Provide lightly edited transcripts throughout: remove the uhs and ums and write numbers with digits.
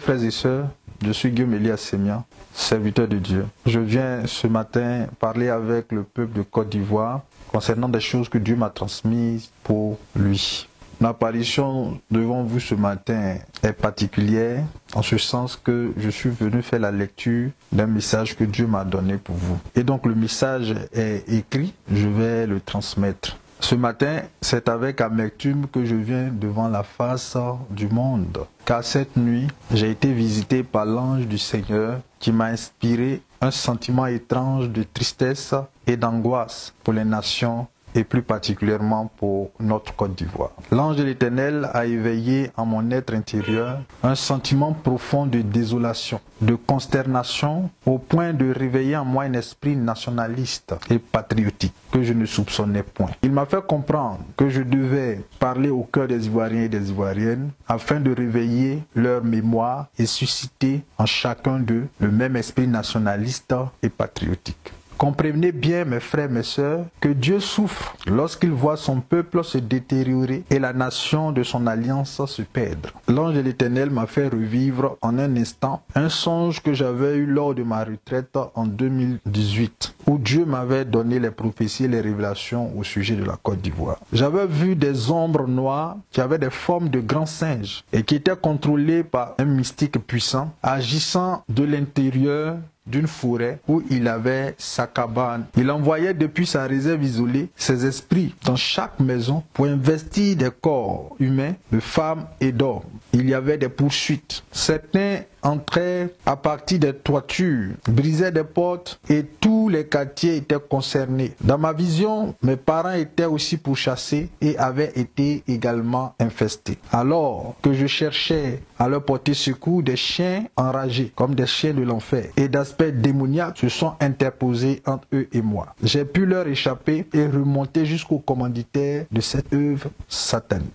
frères et sœurs, je suis Guillaume Elias Sémian, serviteur de Dieu. Je viens ce matin parler avec le peuple de Côte d'Ivoire concernant des choses que Dieu m'a transmises pour lui. L'apparition devant vous ce matin est particulière en ce sens que je suis venu faire la lecture d'un message que Dieu m'a donné pour vous. Et donc le message est écrit, je vais le transmettre. Ce matin, c'est avec amertume que je viens devant la face du monde. Car cette nuit, j'ai été visité par l'ange du Seigneur qui m'a inspiré un sentiment étrange de tristesse et d'angoisse pour les nations et plus particulièrement pour notre Côte d'Ivoire. L'ange de l'Éternel a éveillé en mon être intérieur un sentiment profond de désolation, de consternation, au point de réveiller en moi un esprit nationaliste et patriotique que je ne soupçonnais point. Il m'a fait comprendre que je devais parler au cœur des Ivoiriens et des Ivoiriennes afin de réveiller leur mémoire et susciter en chacun d'eux le même esprit nationaliste et patriotique. Comprenez bien, mes frères, mes sœurs, que Dieu souffre lorsqu'il voit son peuple se détériorer et la nation de son alliance se perdre. L'ange de l'Éternel m'a fait revivre en un instant un songe que j'avais eu lors de ma retraite en 2018, où Dieu m'avait donné les prophéties et les révélations au sujet de la Côte d'Ivoire. J'avais vu des ombres noires qui avaient des formes de grands singes et qui étaient contrôlés par un mystique puissant, agissant de l'intérieur d'une forêt où il avait sa cabane. Il envoyait depuis sa réserve isolée ses esprits dans chaque maison pour investir des corps humains, de femmes et d'hommes. Il y avait des poursuites. Certains entraient à partir des toitures, brisaient des portes et tous les quartiers étaient concernés. Dans ma vision, mes parents étaient aussi pourchassés et avaient été également infestés. Alors que je cherchais à leur porter secours, des chiens enragés comme des chiens de l'enfer et d'aspect démoniaque se sont interposés entre eux et moi. J'ai pu leur échapper et remonter jusqu'au commanditaire de cette œuvre satanique.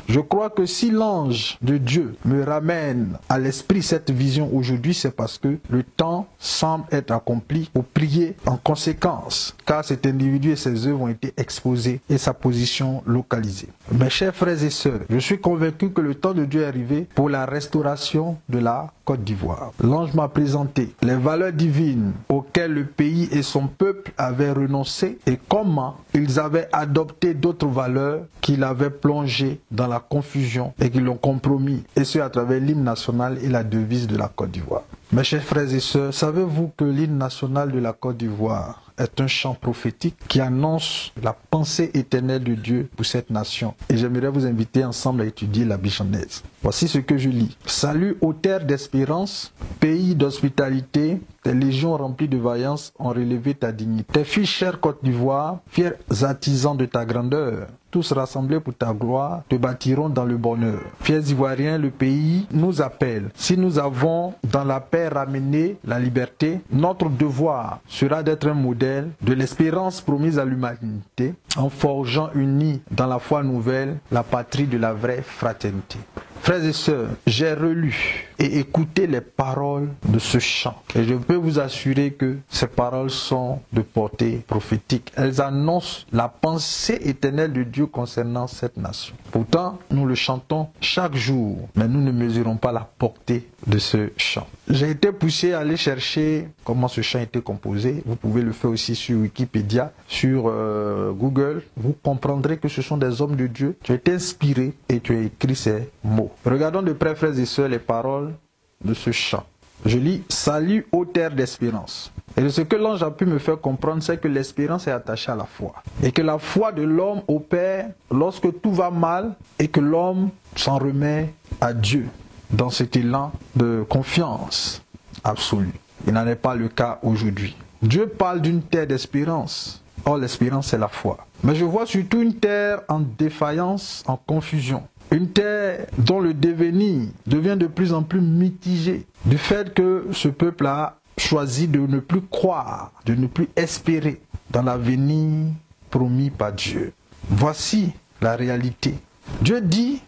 Je crois que si l'ange de Dieu me ramène à l'esprit cette vision aujourd'hui, c'est parce que le temps semble être accompli pour prier en conséquence, car cet individu et ses œuvres ont été exposés et sa position localisée. Mes chers frères et sœurs, je suis convaincu que le temps de Dieu est arrivé pour la restauration de la Côte d'Ivoire. L'ange m'a présenté les valeurs divines auxquelles le pays et son peuple avaient renoncé et comment ils avaient adopté d'autres valeurs qui l'avaient plongé dans la confusion et qui l'ont compromis, et ce à travers l'hymne national et la devise de la Côte d'Ivoire. Mes chers frères et sœurs, savez-vous que l'hymne national de la Côte d'Ivoire est un chant prophétique qui annonce la pensée éternelle de Dieu pour cette nation? Et j'aimerais vous inviter ensemble à étudier la Bible genèse. Voici ce que je lis. Salut aux terres d'espérance, pays d'hospitalité, tes légions remplies de vaillance ont relevé ta dignité. Tes fils, chère Côte d'Ivoire, fiers artisans de ta grandeur, tous rassemblés pour ta gloire, te bâtiront dans le bonheur. Fiers Ivoiriens, le pays nous appelle. Si nous avons dans la paix ramené la liberté, notre devoir sera d'être un modèle de l'espérance promise à l'humanité en forgeant unis dans la foi nouvelle la patrie de la vraie fraternité. Frères et sœurs, j'ai relu et écouté les paroles de ce chant. Et je peux vous assurer que ces paroles sont de portée prophétique. Elles annoncent la pensée éternelle de Dieu concernant cette nation. Pourtant, nous le chantons chaque jour, mais nous ne mesurons pas la portée de ce chant. J'ai été poussé à aller chercher comment ce chant était composé. Vous pouvez le faire aussi sur Wikipédia, sur Google. Vous comprendrez que ce sont des hommes de Dieu. Tu as été inspiré et tu as écrit ces mots. Regardons de près, frères et sœurs, les paroles de ce chant. Je lis « Salut aux terres d'espérance ». Et ce que l'ange a pu me faire comprendre, c'est que l'espérance est attachée à la foi. Et que la foi de l'homme opère lorsque tout va mal et que l'homme s'en remet à Dieu dans cet élan de confiance absolue. Il n'en est pas le cas aujourd'hui. Dieu parle d'une terre d'espérance. Or, l'espérance, c'est la foi. Mais je vois surtout une terre en défaillance, en confusion. Une terre dont le devenir devient de plus en plus mitigé du fait que ce peuple a choisi de ne plus croire, de ne plus espérer dans l'avenir promis par Dieu. Voici la réalité. Dieu dit,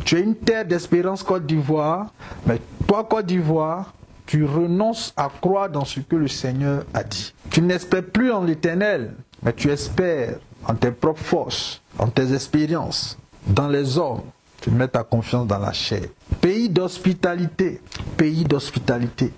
tu es une terre d'espérance Côte d'Ivoire, mais toi Côte d'Ivoire, tu renonces à croire dans ce que le Seigneur a dit. Tu n'espères plus en l'Éternel, mais tu espères en tes propres forces, en tes expériences, dans les hommes. Tu mets ta confiance dans la chair. Pays d'hospitalité. Pays d'hospitalité.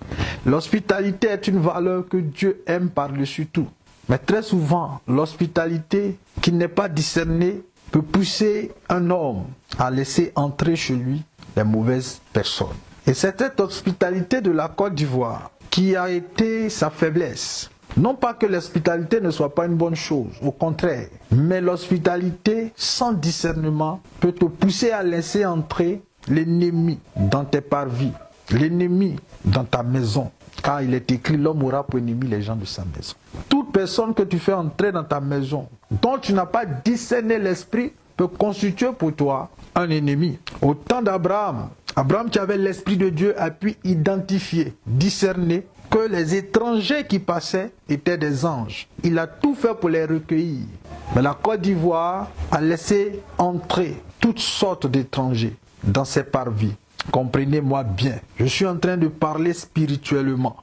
L'hospitalité est une valeur que Dieu aime par-dessus tout. Mais très souvent, l'hospitalité qui n'est pas discernée peut pousser un homme à laisser entrer chez lui les mauvaises personnes. Et c'est cette hospitalité de la Côte d'Ivoire qui a été sa faiblesse. Non pas que l'hospitalité ne soit pas une bonne chose, au contraire. Mais l'hospitalité sans discernement peut te pousser à laisser entrer l'ennemi dans tes parvis, l'ennemi dans ta maison. Car il est écrit, l'homme aura pour ennemi les gens de sa maison. Toute personne que tu fais entrer dans ta maison, dont tu n'as pas discerné l'esprit, peut constituer pour toi un ennemi. Au temps d'Abraham, Abraham qui avait l'esprit de Dieu a pu identifier, discerner que les étrangers qui passaient étaient des anges. Il a tout fait pour les recueillir. Mais la Côte d'Ivoire a laissé entrer toutes sortes d'étrangers dans ses parvis. Comprenez-moi bien, je suis en train de parler spirituellement.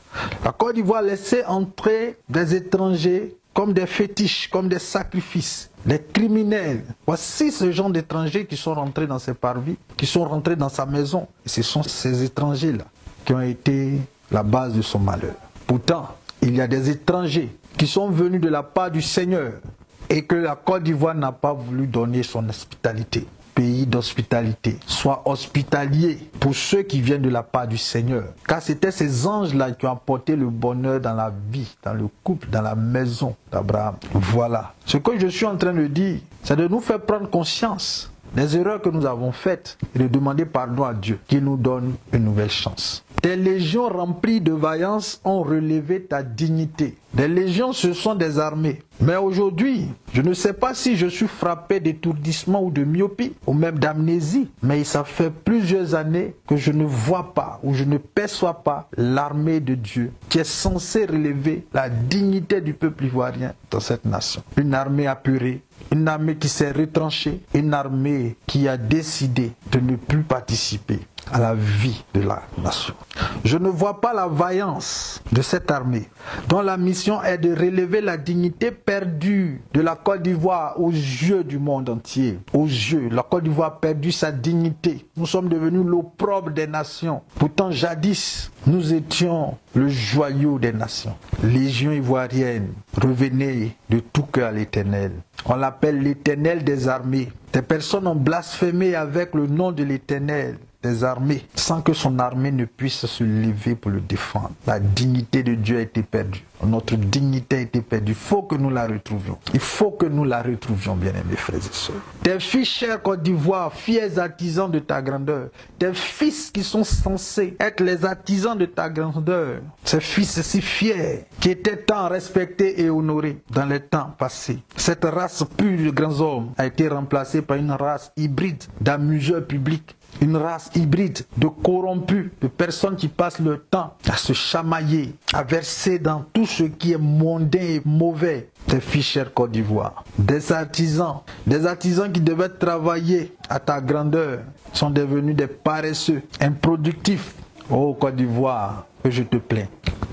La Côte d'Ivoire laissait entrer des étrangers comme des fétiches, comme des sacrifices, des criminels. Voici ce genre d'étrangers qui sont rentrés dans ses parvis, qui sont rentrés dans sa maison. Et ce sont ces étrangers-là qui ont été la base de son malheur. Pourtant, il y a des étrangers qui sont venus de la part du Seigneur et que la Côte d'Ivoire n'a pas voulu donner son hospitalité. Pays d'hospitalité. Sois hospitalier pour ceux qui viennent de la part du Seigneur. Car c'était ces anges-là qui ont apporté le bonheur dans la vie, dans le couple, dans la maison d'Abraham. Voilà. Ce que je suis en train de dire, c'est de nous faire prendre conscience des erreurs que nous avons faites et de demander pardon à Dieu qui nous donne une nouvelle chance. Des légions remplies de vaillance ont relevé ta dignité. Des légions, ce sont des armées. Mais aujourd'hui, je ne sais pas si je suis frappé d'étourdissement ou de myopie, ou même d'amnésie. Mais ça fait plusieurs années que je ne vois pas, ou je ne perçois pas l'armée de Dieu qui est censée relever la dignité du peuple ivoirien dans cette nation. Une armée apurée, une armée qui s'est retranchée, une armée qui a décidé de ne plus participer à la vie de la nation. Je ne vois pas la vaillance de cette armée dont la mission est de relever la dignité perdue de la Côte d'Ivoire aux yeux du monde entier. Aux yeux, la Côte d'Ivoire a perdu sa dignité. Nous sommes devenus l'opprobre des nations. Pourtant, jadis, nous étions le joyau des nations. Légion ivoirienne, revenez de tout cœur à l'Éternel. On l'appelle l'Éternel des armées. Des personnes ont blasphémé avec le nom de l'Éternel des armées, sans que son armée ne puisse se lever pour le défendre. La dignité de Dieu a été perdue. Notre dignité a été perdue. Il faut que nous la retrouvions. Il faut que nous la retrouvions, bien-aimés frères et sœurs. Tes fils, chers Côte d'Ivoire, fiers artisans de ta grandeur. Tes fils qui sont censés être les artisans de ta grandeur. Ces fils si fiers, qui étaient tant respectés et honorés dans les temps passés. Cette race pure de grands hommes a été remplacée par une race hybride d'amuseurs publics. Une race hybride de corrompus, de personnes qui passent leur temps à se chamailler, à verser dans tout ce qui est mondain et mauvais. Tes fils, chers Côte d'Ivoire, des artisans qui devaient travailler à ta grandeur, sont devenus des paresseux, improductifs. Oh Côte d'Ivoire, que je te plains.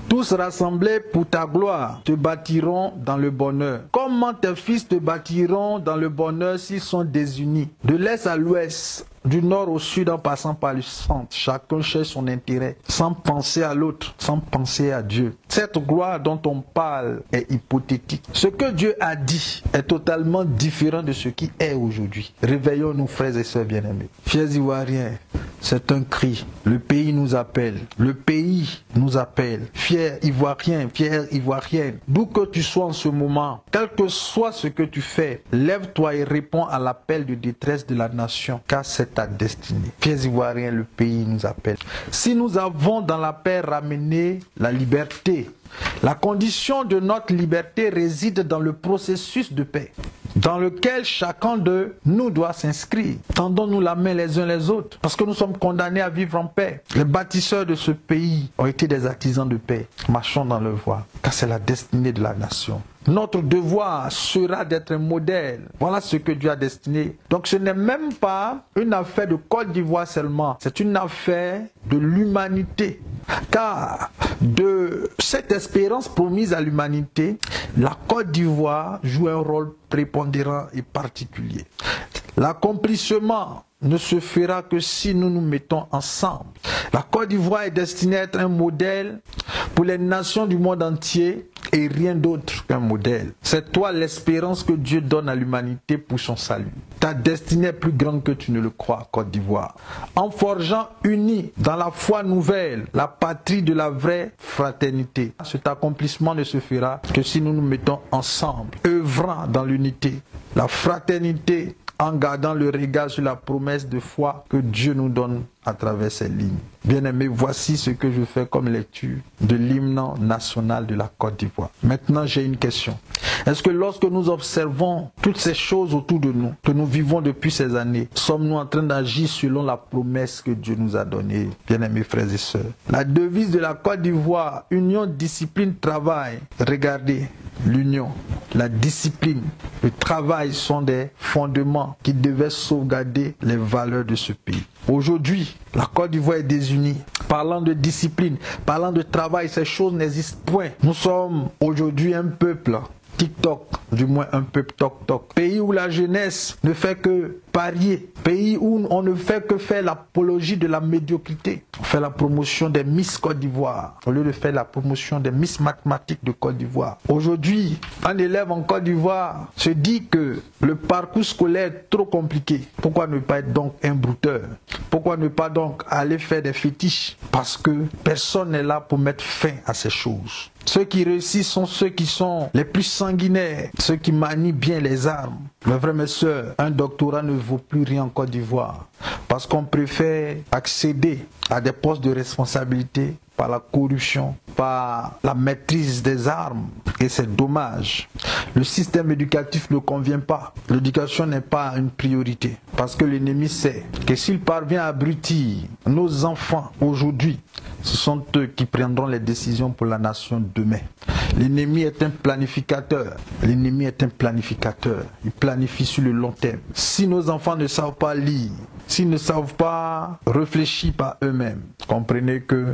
Tous rassemblés pour ta gloire te bâtiront dans le bonheur. Comment tes fils te bâtiront dans le bonheur s'ils sont désunis? De l'est à l'ouest, du nord au sud en passant par le centre, chacun cherche son intérêt, sans penser à l'autre, sans penser à Dieu. Cette gloire dont on parle est hypothétique. Ce que Dieu a dit est totalement différent de ce qui est aujourd'hui. Réveillons-nous, frères et sœurs bien-aimés. Fiers Ivoiriens, c'est un cri. Le pays nous appelle. Le pays nous appelle. Fiers Ivoiriens, fières Ivoiriennes, d'où que tu sois en ce moment, quel que soit ce que tu fais, lève-toi et réponds à l'appel de détresse de la nation, car c'est ta destinée. Fiers Ivoiriens, le pays nous appelle. Si nous avons dans la paix ramené la liberté, la condition de notre liberté réside dans le processus de paix, dans lequel chacun de nous doit s'inscrire. Tendons-nous la main les uns les autres, parce que nous sommes condamnés à vivre en paix. Les bâtisseurs de ce pays ont été des artisans de paix. Marchons dans leur voie, car c'est la destinée de la nation. Notre devoir sera d'être un modèle. Voilà ce que Dieu a destiné. Donc ce n'est même pas une affaire de Côte d'Ivoire seulement. C'est une affaire de l'humanité. Car de cette espérance promise à l'humanité, la Côte d'Ivoire joue un rôle prépondérant et particulier. L'accomplissement ne se fera que si nous nous mettons ensemble. La Côte d'Ivoire est destinée à être un modèle pour les nations du monde entier et rien d'autre qu'un modèle. C'est toi l'espérance que Dieu donne à l'humanité pour son salut. Ta destinée est plus grande que tu ne le crois, Côte d'Ivoire. En forgeant unis dans la foi nouvelle, la patrie de la vraie fraternité. Cet accomplissement ne se fera que si nous nous mettons ensemble, œuvrant dans l'unité, la fraternité, en gardant le regard sur la promesse de foi que Dieu nous donne à travers ces lignes. Bien-aimés, voici ce que je fais comme lecture de l'hymne national de la Côte d'Ivoire. Maintenant, j'ai une question. Est-ce que lorsque nous observons toutes ces choses autour de nous, que nous vivons depuis ces années, sommes-nous en train d'agir selon la promesse que Dieu nous a donnée? Bien-aimés frères et sœurs, la devise de la Côte d'Ivoire, union, discipline, travail. Regardez, l'union, la discipline, le travail sont des fondements qui devaient sauvegarder les valeurs de ce pays. Aujourd'hui, la Côte d'Ivoire est désunie. Parlant de discipline, parlant de travail, ces choses n'existent point. Nous sommes aujourd'hui un peuple TikTok, du moins un peuple toc-toc. Pays où la jeunesse ne fait que parier. Pays où on ne fait que faire l'apologie de la médiocrité. On fait la promotion des Miss Côte d'Ivoire au lieu de faire la promotion des Miss Mathématiques de Côte d'Ivoire. Aujourd'hui, un élève en Côte d'Ivoire se dit que le parcours scolaire est trop compliqué. Pourquoi ne pas être donc un brouteur? Pourquoi ne pas donc aller faire des fétiches? Parce que personne n'est là pour mettre fin à ces choses. Ceux qui réussissent sont ceux qui sont les plus sanguinaires, ceux qui manient bien les armes. Mes frères, mes sœurs, un doctorat ne vaut plus rien en Côte d'Ivoire parce qu'on préfère accéder à des postes de responsabilité par la corruption, par la maîtrise des armes. Et c'est dommage. Le système éducatif ne convient pas. L'éducation n'est pas une priorité. Parce que l'ennemi sait que s'il parvient à abrutir nos enfants aujourd'hui, ce sont eux qui prendront les décisions pour la nation demain. L'ennemi est un planificateur. L'ennemi est un planificateur. Il planifie sur le long terme. Si nos enfants ne savent pas lire, s'ils ne savent pas réfléchir par eux-mêmes, comprenez que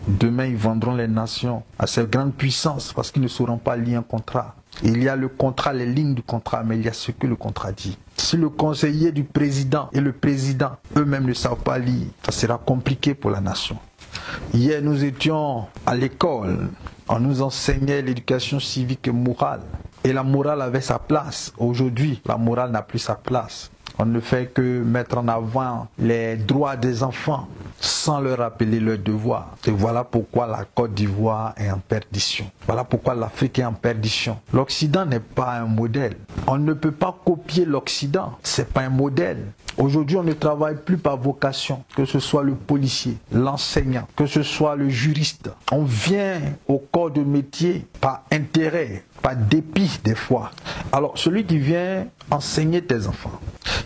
demain ils vendront les nations à cette grande puissance parce qu'ils ne sauront pas lire un contrat. Il y a le contrat, les lignes du contrat, mais il y a ce que le contrat dit. Si le conseiller du président et le président eux-mêmes ne savent pas lire, ça sera compliqué pour la nation. Hier, nous étions à l'école. On nous enseignait l'éducation civique et morale. Et la morale avait sa place. Aujourd'hui, la morale n'a plus sa place. On ne fait que mettre en avant les droits des enfants sans leur rappeler leurs devoirs. Et voilà pourquoi la Côte d'Ivoire est en perdition. Voilà pourquoi l'Afrique est en perdition. L'Occident n'est pas un modèle. On ne peut pas copier l'Occident. C'est pas un modèle. Aujourd'hui, on ne travaille plus par vocation, que ce soit le policier, l'enseignant, que ce soit le juriste. On vient au corps de métier par intérêt, par dépit des fois. Alors, celui qui vient enseigner tes enfants,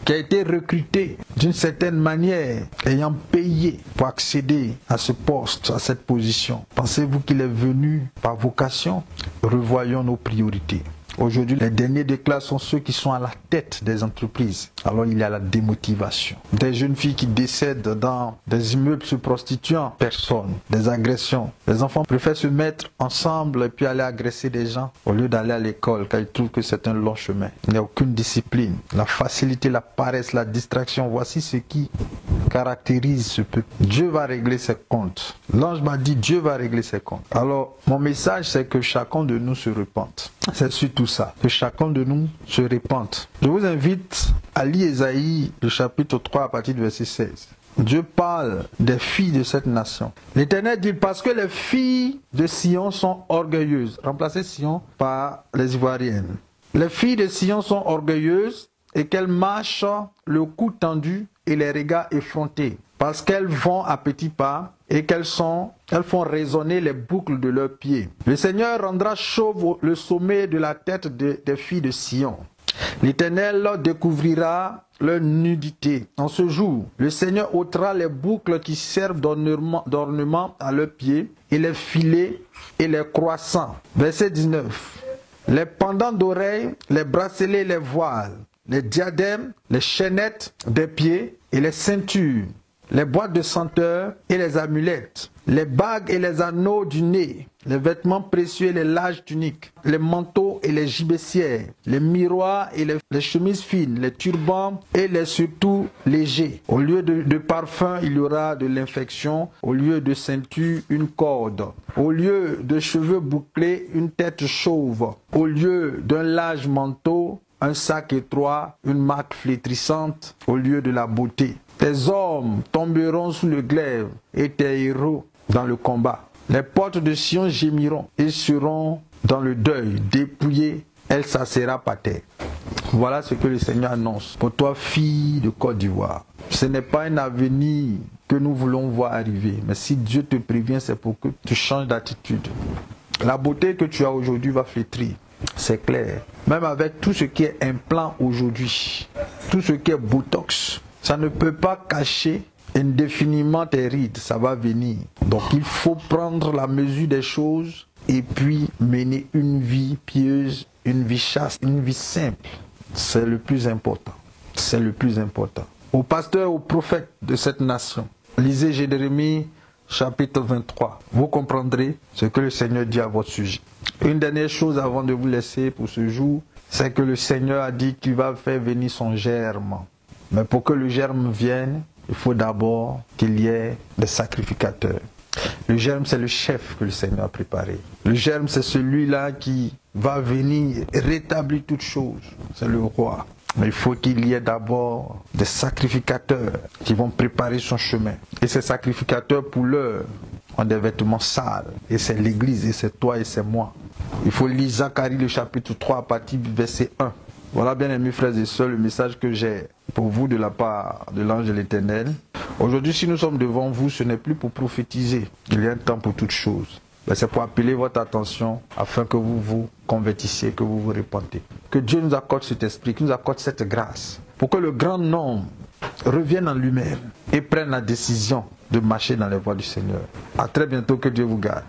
qui a été recruté d'une certaine manière, ayant payé pour accéder à ce poste, à cette position, pensez-vous qu'il est venu par vocation? Revoyons nos priorités. Aujourd'hui, les derniers de classe sont ceux qui sont à la tête des entreprises. Alors il y a la démotivation. Des jeunes filles qui décèdent dans des immeubles se prostituant, personne. Des agressions. Les enfants préfèrent se mettre ensemble et puis aller agresser des gens au lieu d'aller à l'école car ils trouvent que c'est un long chemin. Il n'y a aucune discipline. La facilité, la paresse, la distraction, voici ce qui caractérise ce peuple. Dieu va régler ses comptes. L'ange m'a dit Dieu va régler ses comptes. Alors mon message c'est que chacun de nous se repente. C'est surtout ça, que chacun de nous se repente. Je vous invite à lire Ésaïe, le chapitre 3 à partir du verset 16. Dieu parle des filles de cette nation. L'Éternel dit, parce que les filles de Sion sont orgueilleuses. Remplacez Sion par les Ivoiriennes. Les filles de Sion sont orgueilleuses et qu'elles marchent le cou tendu et les regards effrontés. Parce qu'elles vont à petits pas et elles font résonner les boucles de leurs pieds. Le Seigneur rendra chauve le sommet de la tête des filles de Sion. L'Éternel découvrira leur nudité. En ce jour, le Seigneur ôtera les boucles qui servent d'ornement à leurs pieds et les filets et les croissants. Verset 19. Les pendants d'oreilles, les bracelets, les voiles, les diadèmes, les chaînettes des pieds et les ceintures, les boîtes de senteur et les amulettes, les bagues et les anneaux du nez, les vêtements précieux et les larges tuniques, les manteaux et les gibecières, les miroirs et les chemises fines, les turbans et les surtout légers. Au lieu de parfum, il y aura de l'infection. Au lieu de ceinture, une corde. Au lieu de cheveux bouclés, une tête chauve. Au lieu d'un large manteau, un sac étroit, une marque flétrissante au lieu de la beauté. Tes hommes tomberont sous le glaive et tes héros dans le combat. Les portes de Sion gémiront et seront dans le deuil, dépouillées, elle s'assera par terre. Voilà ce que le Seigneur annonce pour toi, fille de Côte d'Ivoire. Ce n'est pas un avenir que nous voulons voir arriver, mais si Dieu te prévient, c'est pour que tu changes d'attitude. La beauté que tu as aujourd'hui va flétrir, c'est clair. Même avec tout ce qui est implant aujourd'hui, tout ce qui est botox, ça ne peut pas cacher indéfiniment tes rides, ça va venir. Donc il faut prendre la mesure des choses et puis mener une vie pieuse, une vie chaste, une vie simple. C'est le plus important. C'est le plus important. Aux pasteurs, aux prophètes de cette nation, lisez Jérémie chapitre 23. Vous comprendrez ce que le Seigneur dit à votre sujet. Une dernière chose avant de vous laisser pour ce jour, c'est que le Seigneur a dit qu'il va faire venir son germe. Mais pour que le germe vienne, il faut d'abord qu'il y ait des sacrificateurs. Le germe, c'est le chef que le Seigneur a préparé. Le germe, c'est celui-là qui va venir rétablir toutes choses. C'est le roi. Mais il faut qu'il y ait d'abord des sacrificateurs qui vont préparer son chemin. Et ces sacrificateurs, pour l'heure, ont des vêtements sales. Et c'est l'Église, et c'est toi, et c'est moi. Il faut lire Zacharie, le chapitre 3, à partir du verset 1. Voilà, bien aimés frères et sœurs, le message que j'ai pour vous de la part de l'ange de l'Éternel. Aujourd'hui, si nous sommes devant vous, ce n'est plus pour prophétiser. Il y a un temps pour toutes choses. C'est pour appeler votre attention afin que vous vous convertissiez, que vous vous repentez. Que Dieu nous accorde cet esprit, qu'il nous accorde cette grâce, pour que le grand nombre revienne en lui-même et prenne la décision de marcher dans les voies du Seigneur. À très bientôt, que Dieu vous garde.